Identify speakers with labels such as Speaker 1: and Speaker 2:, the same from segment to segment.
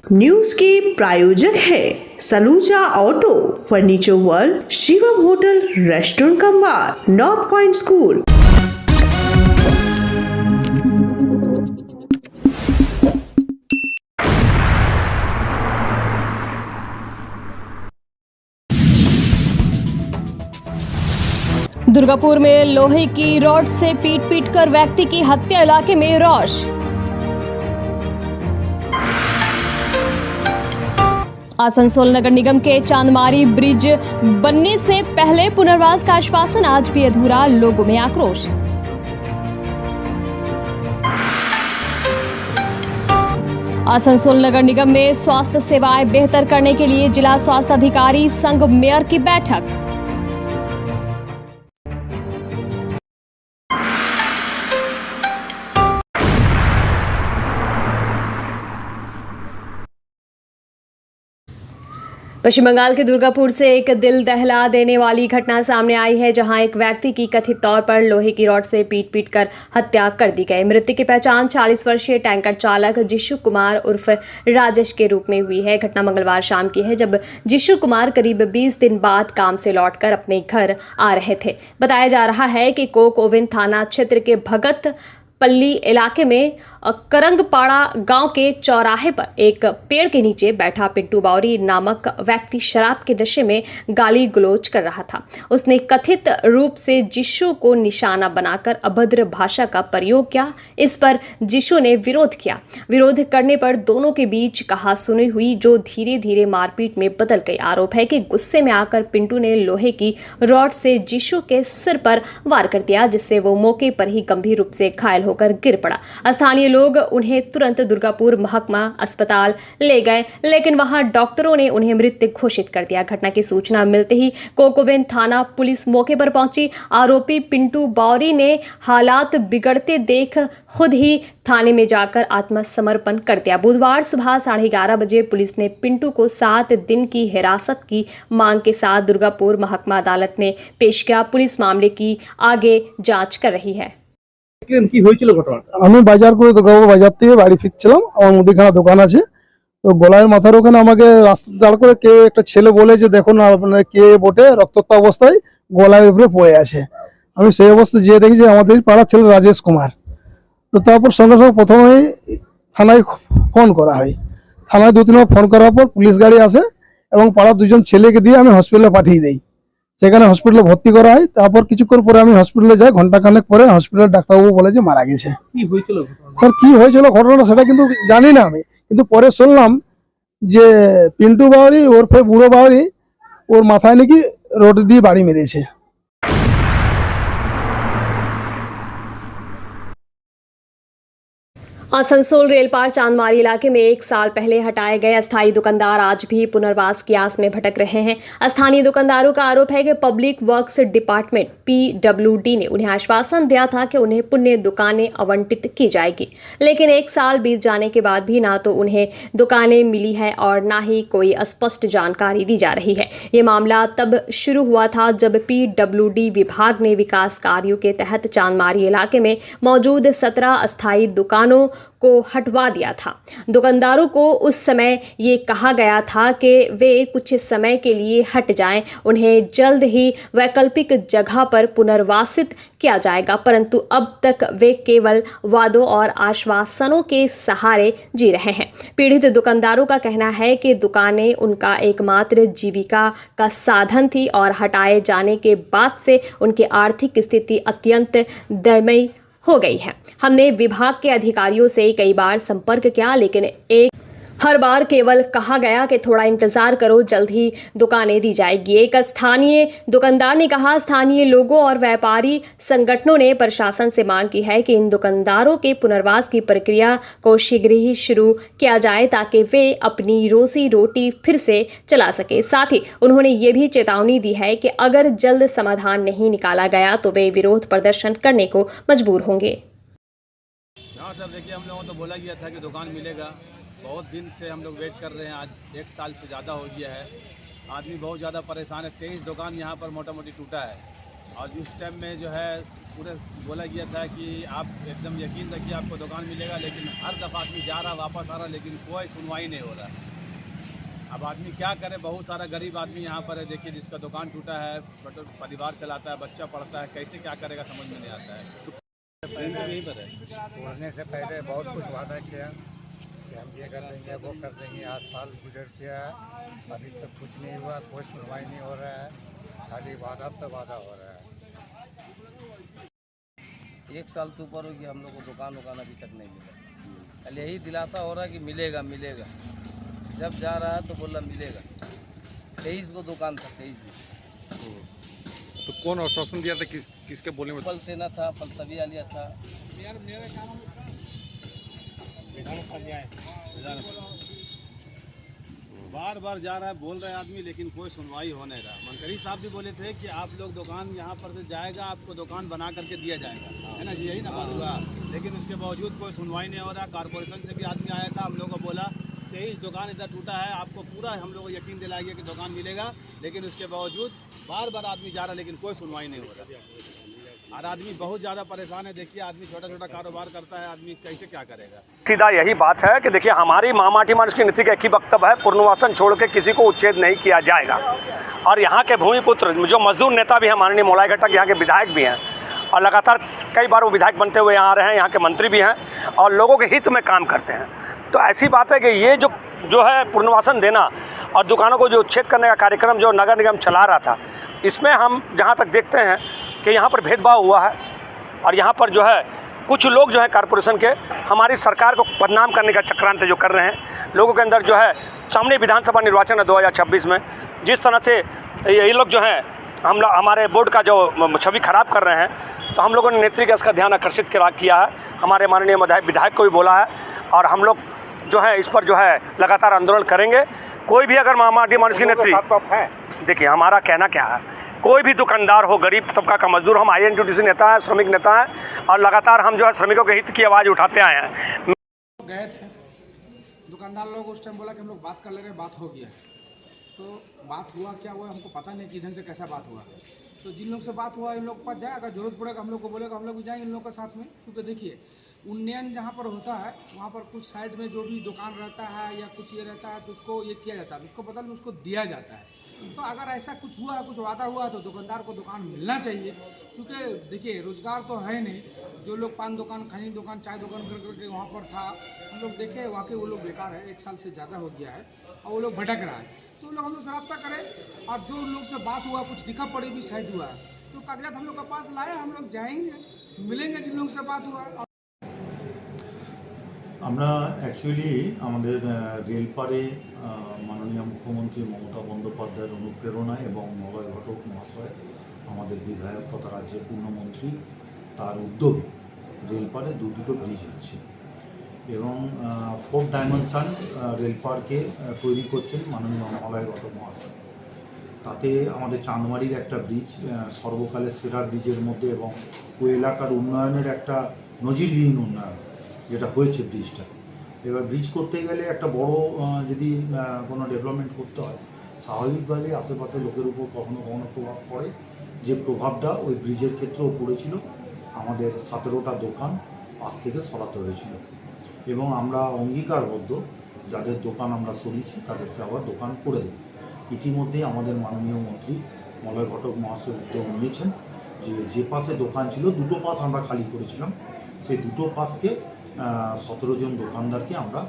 Speaker 1: News के प्रायोजक है Saluja auto, furniture world, Shivam hotel, restaurant cum bar, north point school.
Speaker 2: Durgapur में लोहे की रॉड से पीट कर व्यक्ति की हत्या, इलाके में रौश। आसनसोल नगर निगम के चांदमारी ब्रिज बनने से पहले पुनर्वास का आश्वासन आज भी अधूरा, लोगों में आक्रोश। आसनसोल नगर निगम में स्वास्थ्य सेवाएं बेहतर करने के लिए जिला स्वास्थ्य अधिकारी संघ मेयर की बैठक। पश्चिम बंगाल के दुर्गापुर से एक दिल दहला देने वाली घटना सामने आई है, जहां एक व्यक्ति की कथित तौर पर लोहे की रॉड से पीट कर हत्या कर दी गई। मृतक की पहचान 40 वर्षीय टैंकर चालक जिशु कुमार उर्फ राजेश के रूप में हुई है। घटना मंगलवार शाम की है, जब जिशु कुमार करीब 20 दिन बाद काम से लौटकर अपने घर आ रहे थे। बताया जा रहा है कि कोक ओवन थाना क्षेत्र के भगत पल्ली इलाके में करंगपाड़ा गांव के चौराहे पर एक पेड़ के नीचे बैठा पिंटू बावरी नामक व्यक्ति शराब के नशे में गाली गलौज कर रहा था। उसने कथित रूप से जिशु को निशाना बनाकर अभद्र भाषा का प्रयोग किया। इस पर जिशु ने विरोध किया। विरोध करने पर दोनों के बीच कहासुनी हुई, जो धीरे धीरे मारपीट में बदल गई। आरोप है कि गुस्से में आकर पिंटू ने लोहे की रॉड से जिशु के सिर पर वार कर दिया, जिससे वो मौके पर ही गंभीर रूप से घायल होकर गिर पड़ा। स्थानीय लोग उन्हें तुरंत दुर्गापुर महकमा अस्पताल ले गए, लेकिन वहां डॉक्टरों ने उन्हें मृत घोषित कर दिया। घटना की सूचना मिलते ही कोकोवेन थाना पुलिस मौके पर पहुंची। आरोपी पिंटू बावरी ने हालात बिगड़ते देख खुद ही थाने में जाकर आत्मसमर्पण कर दिया। बुधवार सुबह 11:30 बजे पुलिस ने पिंटू को 7 दिन की हिरासत की मांग के साथ दुर्गापुर महकमा अदालत में पेश किया। पुलिस मामले की आगे जांच कर रही है।
Speaker 3: আমি বাজার করে দুর্গাপুর বাজার থেকে বাড়ি ফিরছিলাম। আমার মুদিখানা দোকান আছে, তো গলার মাথার ওখানে আমাকে রাস্তা দাঁড় করে কে একটা ছেলে বলে যে দেখুন আপনার কে বটে রক্তাক্ত অবস্থায় গলার উপরে পড়ে আছে। আমি সেই অবস্থায় যেয়ে দেখি যে আমাদের পাড়ার ছেলে রাজেশ কুমার। তো তারপর সঙ্গে সঙ্গে প্রথমেই থানায় ফোন করা হয়। থানায় 2-3 বার ফোন করার পর পুলিশ গাড়ি আসে এবং পাড়ার 2জন ছেলেকে দিয়ে আমি হসপিটালে পাঠিয়ে দিই। সেখানে হসপিটালে ভর্তি করা হয়। তারপর কিছুক্ষণ পরে আমি হসপিটালে যাই। ঘন্টাখানেক পরে হসপিটালের ডাক্তারবাবু বলে যে মারা গেছে। কি হয়েছিল স্যার, কি হয়েছিল ঘটনাটা সেটা কিন্তু জানি না আমি, কিন্তু পরে শুনলাম যে পিন্টু বাউরি ওরফে বুড়ো বাউরি ওর মাথায় নাকি রড দিয়ে বাড়ি মেরেছে।
Speaker 2: आसनसोल रेलपार चांदमारी इलाके में 1 साल पहले हटाए गए अस्थायी दुकानदार आज भी पुनर्वास की आस में भटक रहे हैं। स्थानीय दुकानदारों का आरोप है कि पब्लिक वर्क्स डिपार्टमेंट PWD ने उन्हें आश्वासन दिया था कि उन्हें पुनः दुकानें आवंटित की जाएगी, लेकिन 1 साल बीत जाने के बाद भी ना तो उन्हें दुकानें मिली है और ना ही कोई स्पष्ट जानकारी दी जा रही है। ये मामला तब शुरू हुआ था जब PWD विभाग ने विकास कार्यों के तहत चांदमारी इलाके में मौजूद 17 अस्थायी दुकानों को हटवा दिया था। दुकानदारों को उस समय ये कहा गया था कि वे कुछ समय के लिए हट जाएं, उन्हें जल्द ही वैकल्पिक जगह पर पुनर्वासित किया जाएगा, परंतु अब तक वे केवल वादों और आश्वासनों के सहारे जी रहे हैं। पीड़ित दुकानदारों का कहना है कि दुकानें उनका एकमात्र जीविका का साधन थी और हटाए जाने के बाद से उनकी आर्थिक स्थिति अत्यंत दयनीय हो गई है। हमने विभाग के अधिकारियों से कई बार संपर्क किया, लेकिन हर बार केवल कहा गया कि थोड़ा इंतजार करो, जल्द ही दुकानें दी जाएगी। एक स्थानीय दुकानदार ने कहा, स्थानीय लोगों और व्यापारी संगठनों ने प्रशासन से मांग की है कि इन दुकानदारों के पुनर्वास की प्रक्रिया को शीघ्र ही शुरू किया जाए ताकि वे अपनी रोजी रोटी फिर से चला सके। साथ ही उन्होंने ये भी चेतावनी दी है कि अगर जल्द समाधान नहीं निकाला गया तो वे विरोध प्रदर्शन करने को मजबूर होंगे।
Speaker 4: हाँ सर, देखिए हम लोगों को तो बोला गया था कि दुकान मिलेगा। बहुत दिन से हम लोग वेट कर रहे हैं, आज 1 साल से ज़्यादा हो गया है। आदमी बहुत ज़्यादा परेशान है। 23 दुकान यहाँ पर मोटा मोटी टूटा है और जिस टाइम में जो है पूरे बोला गया था कि आप एकदम यकीन रखिए आपको दुकान मिलेगा, लेकिन हर दफ़ा आदमी जा रहा वापस आ रहा, लेकिन कोई सुनवाई नहीं हो रहा। अब आदमी क्या करे, बहुत सारा गरीब आदमी यहाँ पर है, देखिए जिसका दुकान टूटा है, परिवार चलाता है, बच्चा पढ़ता है, कैसे क्या करेगा समझ में नहीं आता है। यहीं पर है।
Speaker 5: तोड़ने से पहले बहुत कुछ वादा किया कि हम ये कर देंगे वो कर देंगे। 8 साल गुजर गया है, अभी तक कुछ नहीं हुआ, कोई सुनवाई नहीं हो रहा है, खाली वादा पे वादा हो रहा है।
Speaker 6: 1 साल से ऊपर हो गया, हम लोग को दुकान अभी तक नहीं मिला। कल यही दिलासा हो रहा है कि मिलेगा मिलेगा, जब जा रहा है तो बोला मिलेगा। 23 को दुकान था, 23 दिन।
Speaker 7: तो कौन आश्वासन दिया था, किसके बोलने में?
Speaker 6: फल सेना था, फल सभी आलिया था।
Speaker 4: बार बार जा रहा है, बोल रहे आदमी, लेकिन कोई सुनवाई हो नहीं रहा। मंत्री साहब भी बोले थे कि आप लोग दुकान यहाँ पर से जाएगा, आपको दुकान बना करके दिया जाएगा, है ना जी, यही ना बात हुआ। लेकिन उसके बावजूद कोई सुनवाई नहीं हो रहा। कॉर्पोरेशन से भी आदमी आया था, हम लोग को बोला कि इस दुकान इधर टूटा है, आपको पूरा हम लोग को यकीन दिलाया गया कि दुकान मिलेगा, लेकिन उसके बावजूद बार बार आदमी जा रहा, लेकिन कोई सुनवाई नहीं हो रहा। और आदमी बहुत ज़्यादा परेशान है। देखिए आदमी छोटा छोटा कारोबार करता है, आदमी कैसे क्या करेगा।
Speaker 8: सीधा यही बात है कि देखिए हमारी महामाटी मार्च की नीति का एक ही वक्तव्य है, पुनर्वासन छोड़ के किसी को उच्छेद नहीं किया जाएगा। और यहाँ के भूमिपुत्र जो मजदूर नेता भी हैं, माननीय मोलाई घटक यहाँ के विधायक भी हैं, और लगातार कई बार वो विधायक बनते हुए यहाँ आ रहे हैं, यहाँ के मंत्री भी हैं और लोगों के हित में काम करते हैं। तो ऐसी बात है कि ये जो है पुनर्वासन देना और दुकानों को जो उच्छेद करने का कार्यक्रम जो नगर निगम चला रहा था, इसमें हम जहाँ तक देखते हैं कि यहाँ पर भेदभाव हुआ है। और यहाँ पर जो है कुछ लोग जो है कॉर्पोरेशन के हमारी सरकार को बदनाम करने का चक्रांत जो कर रहे हैं। लोगों के अंदर जो है सामने विधानसभा निर्वाचन है 2026 में, जिस तरह से ये लोग जो हैं हमारे बोर्ड का जो छवि खराब कर रहे हैं, तो हम लोगों ने नेत्री गैस का ध्यान आकर्षित किया है। हमारे माननीय विधायक को भी बोला है और हम लोग जो है इस पर जो है लगातार आंदोलन करेंगे। कोई भी अगर महामाटी मार्च की नेत्री, देखिए हमारा कहना क्या है, कोई भी दुकानदार हो, गरीब तबका का मजदूर, हम INTUTC नेता हैं, श्रमिक नेता हैं और लगातार हम जो है श्रमिकों के हित की आवाज़ उठाते आए हैं।
Speaker 9: गए थे दुकानदार लोग, उस टाइम बोला कि हम लोग बात कर ले रहे हैं, बात हो गया। तो बात हुआ क्या हुआ हमको पता नहीं कि ढंग से कैसा बात हुआ। तो जिन लोग से बात हुआ इन लोग के पास जाए, अगर जरूरत पड़ेगा हम लोग को बोलेगा, हम लोग भी जाएंगे इन लोग के साथ में। क्योंकि देखिए उन्नयन जहाँ पर होता है वहाँ पर कुछ साइड में जो भी दुकान रहता है या कुछ ये रहता है तो उसको ये किया जाता है, उसको बदल में उसको दिया जाता है। तो अगर ऐसा कुछ हुआ, कुछ वादा हुआ तो दुकानदार को दुकान मिलना चाहिए। क्योंकि देखिए रोज़गार तो है नहीं, जो लोग पान दुकान, खैनी दुकान, चाय दुकान कर करके वहाँ पर था, हम लोग देखे वाकई वो लोग बेकार है, 1 साल से ज़्यादा हो गया है और वो लोग भटक रहा है। तो वो लोग हम लोग से रब्ता करें और जो लोग से बात हुआ, कुछ दिखा पड़ी भी शायद हुआ है, तो कागजात हम लोग के पास लाए, हम लोग जाएंगे, मिलेंगे जिन लोग से बात हुआ।
Speaker 10: আমরা অ্যাকচুয়ালি আমাদের রেলপাড়ে মাননীয় মুখ্যমন্ত্রী মমতা বন্দ্যোপাধ্যায়ের অনুপ্রেরণায় এবং মলয় ঘটক মহাশয় আমাদের বিধায়ক তথা রাজ্যের পূর্ণমন্ত্রী তার উদ্যোগে রেলপাড়ে দুটো ব্রিজ হচ্ছে এবং 4 ডাইমেনশন রেলপাড়কে তৈরি করছেন মাননীয় মলয় ঘটক মহাশয়। তাতে আমাদের চাঁদমারির একটা ব্রিজ সর্বকালের সেরা ব্রিজের মধ্যে এবং ওই এলাকার উন্নয়নের একটা নজিরবিহীন উন্নয়ন যেটা হয়েছে ব্রিজটা। এবার ব্রিজ করতে গেলে একটা বড় যদি কোনো ডেভেলপমেন্ট করতে হয়, স্বাভাবিকভাবে আশেপাশের লোকের উপর কখনো কখনো প্রভাব পড়ে, যে প্রভাবটা ওই ব্রিজের ক্ষেত্রেও পড়েছিল। আমাদের 17টা দোকান পাশ থেকে সরাতে হয়েছিল এবং আমরা অঙ্গীকারবদ্ধ যাদের দোকান আমরা সরিয়েছি তাদেরকে আবার দোকান করে দেব। ইতিমধ্যেই আমাদের মাননীয় মন্ত্রী মলয় ঘটক মহাশয় উদ্যোগ নিয়েছেন যে পাশে দোকান ছিল, 2টো পাশ আমরা খালি করেছিলাম, সেই 2টো পাশকে 17 জন দোকানদারকে আমরা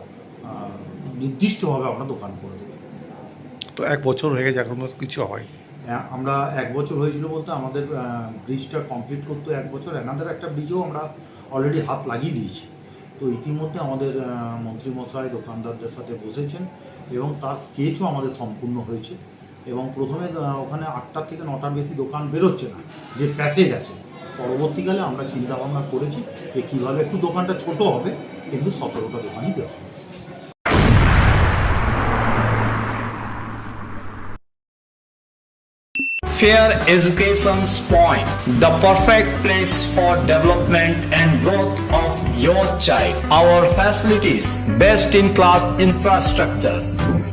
Speaker 10: নির্দিষ্টভাবে আমরা দোকান করে দেব।
Speaker 7: তো 1 বছর হয়ে গেছে, এখনো কিছু হয়?
Speaker 10: আমরা 1 বছর হয়েছিল বলতে আমাদের ব্রিজটা কমপ্লিট করতে 1 বছর, এনাদের একটা ব্রিজও আমরা অলরেডি হাত লাগিয়ে দিয়েছি। তো ইতিমধ্যে আমাদের মন্ত্রীমশাই দোকানদারদের সাথে বসেছেন এবং তার স্কেচও আমাদের সম্পূর্ণ হয়েছে এবং প্রথমে ওখানে 8টা থেকে 9টার বেশি দোকান বেরোচ্ছে না, যে প্যাসেজ আছে। পরবর্তীকালে আমরা চিন্তা ভাবনা করেছি যে কীভাবে একটু দোকানটা ছোট হবে কিন্তু 17টা দোকানই দেওয়া হবে।
Speaker 11: Fair Education's Point, the perfect place for development and growth of your child. Our facilities, best in class infrastructures,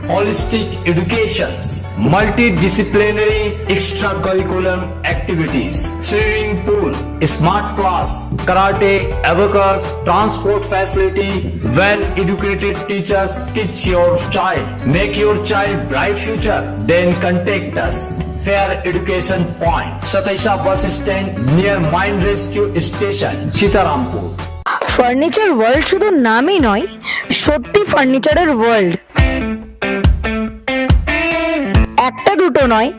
Speaker 11: holistic educations, multidisciplinary extracurricular activities, swimming pool, smart class, karate, abacus, transport facility, well educated teachers teach your child. Make your child bright future. Then contact us. Fair Education Point, Sataisha bus stand near Mine Rescue Station, Sitarampur.
Speaker 12: Furniture world শুধু নামই নয়, সত্যি ফার্নিচারের world. একটা দুটো নয়,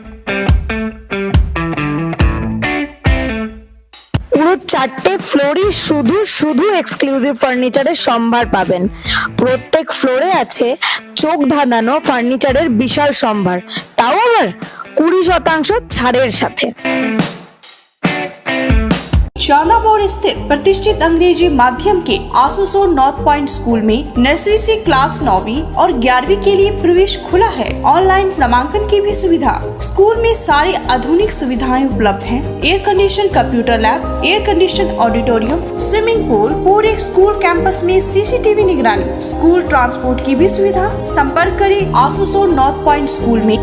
Speaker 12: পুরো 4টে ফ্লোরই শুধু শুধু এক্সক্লুসিভ ফার্নিচারের সম্ভার পাবেন। প্রত্যেক ফ্লোরে আছে চোখ ধাঁধানো ফার্নিচারের বিশাল সম্ভার, তাও আবার 20% ছাড়ের সাথে।
Speaker 1: चांदामोड़ स्थित प्रतिष्ठित अंग्रेजी माध्यम के आसुसो नॉर्थ पॉइंट स्कूल में नर्सरी से क्लास 9वीं और 11वीं के लिए प्रवेश खुला है। ऑनलाइन नामांकन की भी सुविधा। स्कूल में सारी आधुनिक सुविधाएं उपलब्ध हैं। Air condition computer lab, air condition auditorium, swimming pool, पूरे स्कूल कैंपस में सीसीटीवी निगरानी, स्कूल ट्रांसपोर्ट की भी सुविधा। संपर्क करें आसुसो नॉर्थ पॉइंट स्कूल में।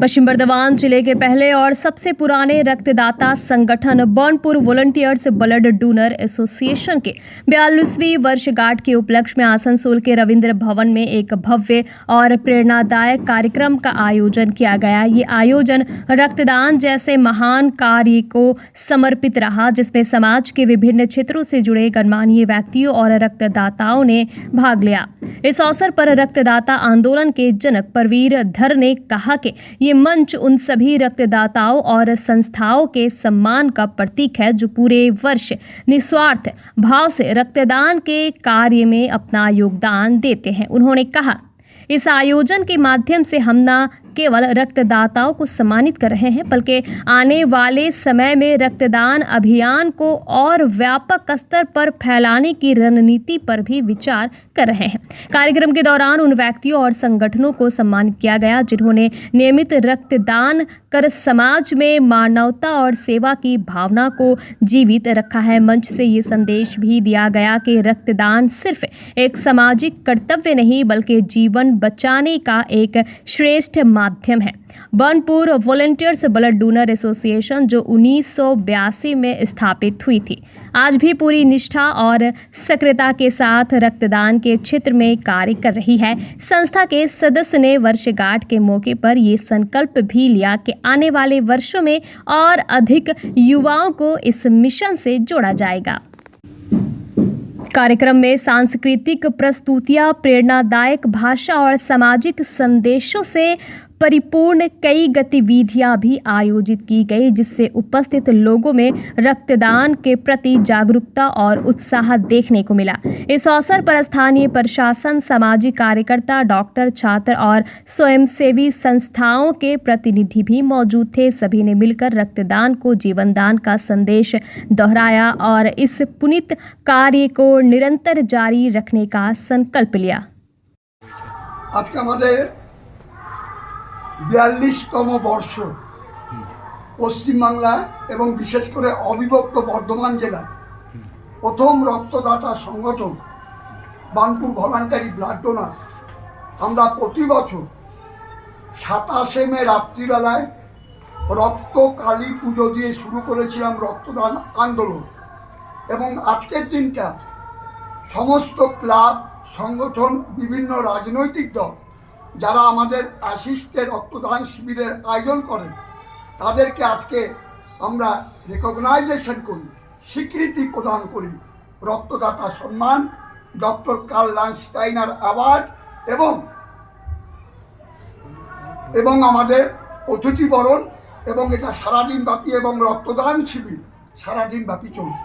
Speaker 2: पश्चिम बर्धमान जिले के पहले और सबसे पुराने रक्तदाता संगठन Burnpur volunteers blood donor association के 42वीं वर्षगांठ के उपलक्ष्य में आसनसोल के रविंद्र भवन में एक भव्य और प्रेरणादायक कार्यक्रम का आयोजन किया गया। ये आयोजन रक्तदान जैसे महान कार्य को समर्पित रहा, जिसमें समाज के विभिन्न क्षेत्रों से जुड़े गणमान्य व्यक्तियों और रक्तदाताओं ने भाग लिया। इस अवसर पर रक्तदाता आंदोलन के जनक परवीर धर ने कहा कि ये मंच उन सभी रक्तदाताओं और संस्थाओं के सम्मान का प्रतीक है जो पूरे वर्ष निस्वार्थ भाव से रक्तदान के कार्य में अपना योगदान देते हैं। उन्होंने कहा, इस आयोजन के माध्यम से हम न केवल रक्तदाताओं को सम्मानित कर रहे हैं, बल्कि आने वाले समय में रक्तदान अभियान को और व्यापक स्तर पर फैलाने की रणनीति पर भी विचार कर रहे हैं। कार्यक्रम के दौरान उन व्यक्तियों और संगठनों को सम्मानित किया गया जिन्होंने नियमित रक्तदान कर समाज में मानवता और सेवा की भावना को जीवित रखा है। मंच से ये संदेश भी दिया गया कि रक्तदान सिर्फ एक सामाजिक कर्तव्य नहीं, बल्कि जीवन बचाने का एक श्रेष्ठ माध्यम है। Burnpur volunteers blood donor association जो 1982 में स्थापित हुई थी, आज भी पूरी निष्ठा और सक्रियता के साथ रक्तदान के क्षेत्र में कार्य कर रही है। संस्था के सदस्य ने वर्षगांठ के मौके पर ये संकल्प भी लिया कि आने वाले वर्षों में और अधिक युवाओं को इस मिशन से जोड़ा जाएगा। कार्यक्रम में सांस्कृतिक प्रस्तुतियां, प्रेरणादायक भाषा और सामाजिक संदेशों से परिपूर्ण कई गतिविधियां भी आयोजित की गई, जिससे उपस्थित लोगों में रक्तदान के प्रति जागरूकता और उत्साह देखने को मिला। इस अवसर पर स्थानीय प्रशासन, सामाजिक कार्यकर्ता, डॉक्टर, छात्र और स्वयंसेवी संस्थाओं के प्रतिनिधि भी मौजूद थे। सभी ने मिलकर रक्तदान को जीवनदान का संदेश दोहराया और इस पुनीत कार्य को निरंतर जारी रखने का संकल्प लिया।
Speaker 13: आज का हमारे 42तम वर्ष पश्चिम बांगला एवं विशेष करे अविभक्त बर्धमान जिला प्रथम रक्तदाता संगठन बार्नपुर भलान्टारी ब्लाड डोनार्स আমরা প্রতি বছর 27 মে রাত্রিবেলায় রক্ত কালী পুজো দিয়ে শুরু করেছিলাম রক্তদান আন্দোলন এবং আজকের দিনটা সমস্ত ক্লাব সংগঠন বিভিন্ন রাজনৈতিক দল যারা আমাদের অ্যাসিস্টে রক্তদান শিবিরের আয়োজন করেন তাদেরকে আজকে আমরা রেকগনাইজেশন করি, স্বীকৃতি প্রদান করি। রক্তদাতা সম্মান, ডক্টর কার্ল লান্ডস্টাইনার অ্যাওয়ার্ড এবং আমাদের অতিথি বরণ এবং এটা সারাদিন ব্যাপী এবং রক্তদান শিবির সারাদিন ব্যাপী চলবে।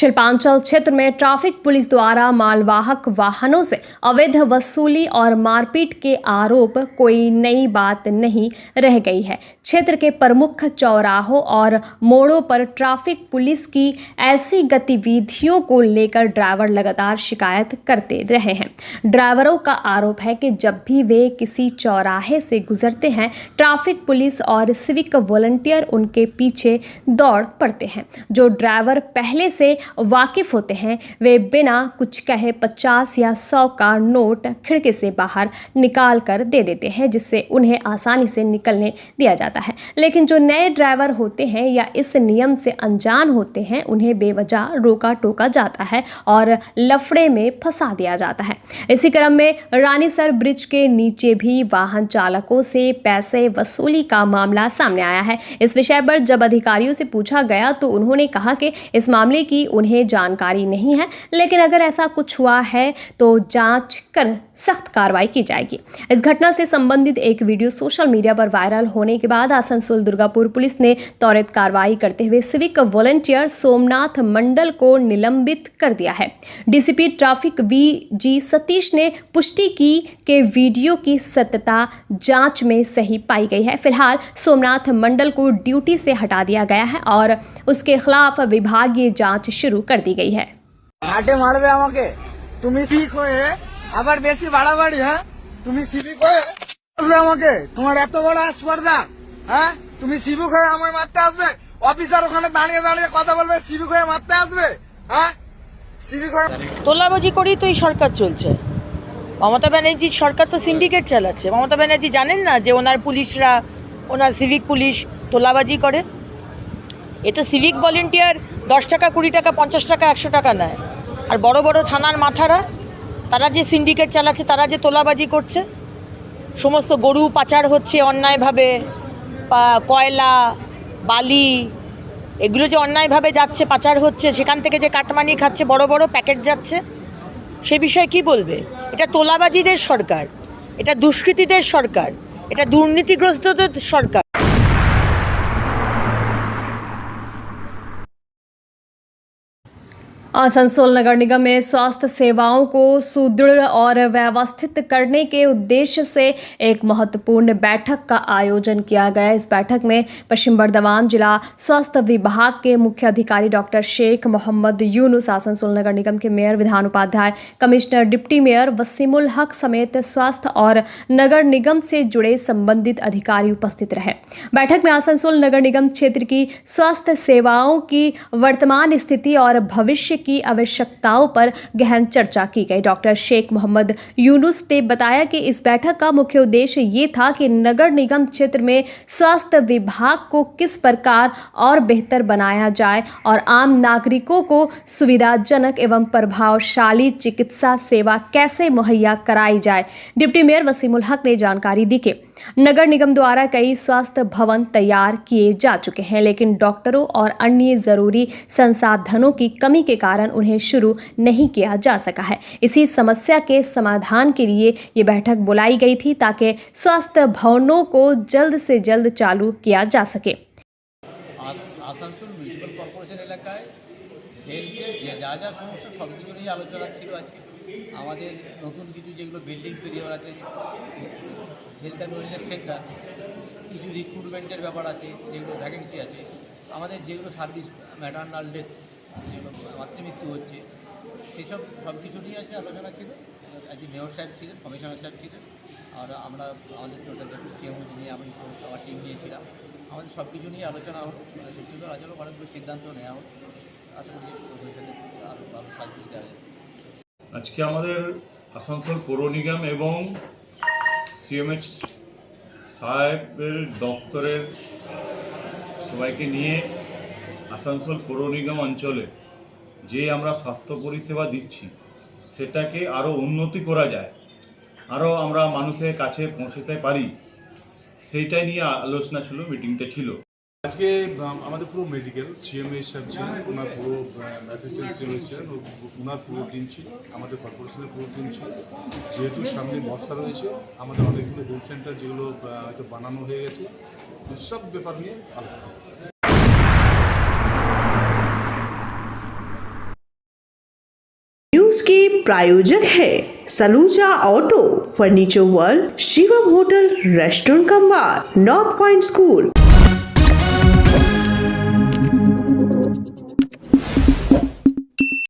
Speaker 2: शिल्पांचल क्षेत्र में ट्रैफिक पुलिस द्वारा मालवाहक वाहनों से अवैध वसूली और मारपीट के आरोप कोई नई बात नहीं रह गई है। क्षेत्र के प्रमुख चौराहों और मोड़ों पर ट्रैफिक पुलिस की ऐसी गतिविधियों को लेकर ड्राइवर लगातार शिकायत करते रहे हैं। ड्राइवरों का आरोप है कि जब भी वे किसी चौराहे से गुजरते हैं, ट्रैफिक पुलिस और सिविक वॉलंटियर उनके पीछे दौड़ पड़ते हैं। जो ड्राइवर पहले से वाकिफ होते हैं, वे बिना कुछ कहे 50 या 100 का नोट खिड़की से बाहर निकाल कर दे देते हैं, जिससे उन्हें आसानी से निकलने दिया जाता है। लेकिन जो नए ड्राइवर होते हैं या इस नियम से अनजान होते हैं, उन्हें बेवजह रोका टोका जाता है और लफड़े में फंसा दिया जाता है। इसी क्रम में रानीसर ब्रिज के नीचे भी वाहन चालकों से पैसे वसूली का मामला सामने आया है। इस विषय पर जब अधिकारियों से पूछा गया तो उन्होंने कहा कि इस मामले की उन्हें जानकारी नहीं है, लेकिन अगर ऐसा कुछ हुआ है तो जांच कर सख्त कार्रवाई की जाएगी। इस घटना से संबंधित एक वीडियो सोशल मीडिया पर वायरल होने के बाद आसनसोल दुर्गापुर पुलिस ने त्वरित कार्रवाई करते हुए सिविक वॉलंटियर सोमनाथ मंडल को निलंबित कर दिया है। डीसीपी ट्रैफिक वीजी सतीश ने पुष्टि की कि वीडियो की सत्यता जांच में सही पाई गई है। फिलहाल सोमनाथ मंडल को ड्यूटी से हटा दिया गया है और उसके खिलाफ विभागीय जांच शुरू कर दी गई है।
Speaker 9: ঘাটে মারবে আমাকে, তুমি সিভিক হয়ে আবার বেশি বাড়াবাড়ি, হ্যাঁ তুমি সিভিক হয়ে আসবে আমাকে, তোমার এত বড় আসপর্দা, হ্যাঁ তুমি সিভিক হয়ে আমায় মারতে আসবে? অফিসার ওখানে দাঁড়িয়ে দাঁড়িয়ে কথা বলবে, সিভিক হয়ে মারতে আসবে? হ্যাঁ সিভিক হয়ে
Speaker 12: তোলাবাজি করেই তো এই সরকার চলছে। মমতা ব্যানার্জির সরকার তো সিন্ডিকেট চালাচ্ছে। মমতা ব্যানার্জি জানেন না যে ওনার পুলিশরা, ওনার সিভিক পুলিশ তোলাবাজি করে? এ তো সিভিক ভলেন্টিয়ার 10 টাকা 20 টাকা 50 টাকা 100 টাকা নেয়, আর বড় বড় থানার মাথারা তারা যে সিন্ডিকেট চালাচ্ছে, তারা যে তোলাবাজি করছে, সমস্ত গরু পাচার হচ্ছে অন্যায়ভাবে, কয়লা বালি এগুলো যে অন্যায়ভাবে যাচ্ছে, পাচার হচ্ছে, সেখান থেকে যে কাটমানি খাচ্ছে, বড় বড় প্যাকেট যাচ্ছে, সে বিষয়ে কি বলবে? এটা তোলাবাজিদের সরকার, এটা দুষ্কৃতীদের সরকার, এটা দুর্নীতিগ্রস্তদের সরকার।
Speaker 2: आसनसोल नगर निगम में स्वास्थ्य सेवाओं को सुदृढ़ और व्यवस्थित करने के उद्देश्य से एक महत्वपूर्ण बैठक का आयोजन किया गया। इस बैठक में पश्चिम बर्धमान जिला स्वास्थ्य विभाग के मुख्य अधिकारी डॉक्टर शेख मोहम्मद यूनुस, आसनसोल नगर निगम के mayor Bidhan Upadhyay, commissioner deputy mayor Wasimul Haque समेत स्वास्थ्य और नगर निगम से जुड़े संबंधित अधिकारी उपस्थित रहे। बैठक में आसनसोल नगर निगम क्षेत्र की स्वास्थ्य सेवाओं की वर्तमान स्थिति और भविष्य की आवश्यकताओं पर गहन चर्चा की गई। डॉक्टर शेख मोहम्मद यूनुस ने बताया कि इस बैठक का मुख्य उद्देश्य ये था कि नगर निगम क्षेत्र में स्वास्थ्य विभाग को किस प्रकार और बेहतर बनाया जाए और आम नागरिकों को सुविधाजनक एवं प्रभावशाली चिकित्सा सेवा कैसे मुहैया कराई जाए। डिप्टी मेयर वसीमुल हक ने जानकारी दी कि नगर निगम द्वारा कई स्वास्थ्य भवन तैयार किए जा चुके हैं, लेकिन डॉक्टरों और अन्य जरूरी संसाधनों की कमी के कारण उन्हें शुरू नहीं किया जा सका है। इसी समस्या के समाधान के लिए ये बैठक बुलाई गई थी ताकि स्वास्थ्य भवनों को जल्द से जल्द चालू किया जा सके।
Speaker 6: आसानसोल म्यूनिसिपल कॉर्पोरेशन এলাকায় হেলথের যা যা সমস্যা সব কিছু নিয়ে আলোচনা ছিল। আজকে আমাদের নতুন কিছু যেগুলো বিল্ডিং তৈরি হওয়ার আছে, হেলথ অ্যান্ড ওয়েলনেস সেন্টার, কিছু রিক্রুটমেন্টের ব্যাপার আছে, যেগুলো ভ্যাকেন্সি আছে, আমাদের যেগুলো সার্ভিস ম্যাটারনাল ডেথ, যেগুলো মাতৃমৃত্যু হচ্ছে, সেসব সব কিছু নিয়ে আছে আলোচনা ছিল। আজকে মেয়র সাহেব ছিলেন, কমিশনার সাহেব ছিলেন, আর আমরা আমাদের টোটাল ডেপুটি সিএম নিয়ে আমি আমার টিম নিয়েছিলাম। আমাদের সব কিছু নিয়ে আলোচনা হলো, সুষ্ঠুভাবে আলোচনা অনেকগুলো সিদ্ধান্ত নেওয়া হলো। আশা করি ভবিষ্যতে আরও ভালো সার্ভিস দেওয়া যাবে।
Speaker 14: আজকে আমাদের আসানসোল পৌর নিগম এবং সিএমএইচ সাহেবের দপ্তরের সবাইকে নিয়ে আসানসোল পৌর নিগম অঞ্চলে যে আমরা স্বাস্থ্য পরিষেবা দিচ্ছি সেটাকে আরও উন্নতি করা যায়, আরও আমরা মানুষের কাছে পৌঁছতে পারি, সেইটাই নিয়ে আলোচনা ছিল, মিটিংটা ছিল।
Speaker 4: আজকে আমাদের পুরো মেডিকেল সিএমএইচ সাহেব ছিলেন, ওনার পুরো অ্যাসিস্ট্যান্ট সিএমএইচ ছিলেন, ওনার পুরো টিম ছিল, আমাদের কর্পোরেশনের পুরো টিম ছিল। যেহেতু সামনে বর্ষা রয়েছে, আমাদের অনেকগুলো হেলথ সেন্টার যেগুলো হয়তো বানানো হয়ে গেছে, সব ব্যাপার নিয়ে আলোচনা।
Speaker 1: न्यूज के प्रायोजक है Saluja auto, furniture world, Shivam hotel, restaurant cum bar, north point school.